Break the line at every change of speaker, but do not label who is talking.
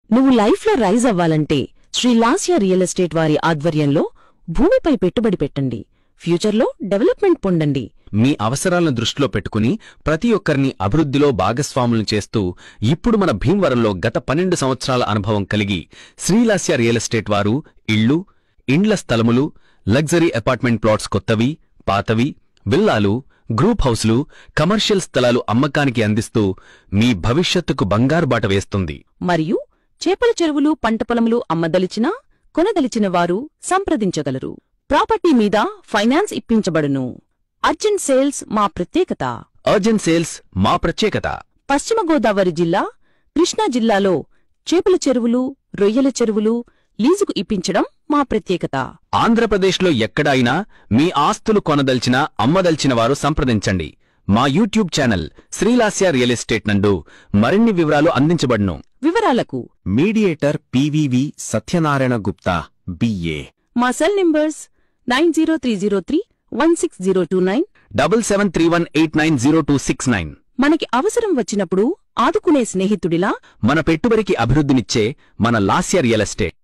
నువ్వు లైఫ్లో రైజ్ అవ్వాలంటే శ్రీలాస్య రియల్ ఎస్టేట్ వారి ఆధ్వర్యంలో భూమిపై పెట్టుబడి పెట్టండి. ఫ్యూచర్లో డెవలప్మెంట్ పొందండి.
మీ అవసరాలను దృష్టిలో పెట్టుకుని ప్రతి ఒక్కరిని అభివృద్ధిలో భాగస్వాములను చేస్తూ ఇప్పుడు మన భీమవరంలో గత 12 సంవత్సరాల అనుభవం కలిగి శ్రీలాస్య రియల్ ఎస్టేట్ వారు ఇళ్లు, ఇండ్ల స్థలములు, లగ్జరీ అపార్ట్మెంట్ ప్లాట్స్ కొత్తవి, పాతవి, విల్లాలు, గ్రూప్ హౌస్లు, కమర్షియల్ స్థలాలు అమ్మకానికి అందిస్తూ మీ భవిష్యత్తుకు బంగారు బాట వేస్తుంది.
మరియు చేపల చెరువులు, పంట పొలములు అమ్మదలిచినా కొనదలిచిన వారు సంప్రదించగలరు. ప్రాపర్టీ మీద ఫైనాన్స్ ఇప్పించబడును. అర్జెంట్ సేల్స్ మా ప్రత్యేకత.
అర్జెంట్ సేల్స్ మా ప్రత్యేకత.
పశ్చిమ గోదావరి జిల్లా, కృష్ణా జిల్లాలో చేపల చెరువులు, రొయ్యల చెరువులు లీజుకు ఇప్పించడం మా ప్రత్యేకత.
ఆంధ్రప్రదేశ్లో ఎక్కడైనా మీ ఆస్తులు కొనదల్చినా అమ్మదల్చిన వారు సంప్రదించండి. మా YouTube channel Srilasya real estate నందు మరిన్ని వివరాలు అందించబడును.
వివరాలకు
mediator PVV Satyanarayana Gupta BA.
మా సెల్ నంబర్స్ 9030316029,
7731890269.
మనకి అవసరం వచ్చినప్పుడు ఆదుకునే స్నేహితుడిలా
మన పెట్టుబడికి అభివృద్ధినిచ్చే మన లాస్య రియల్ ఎస్టేట్.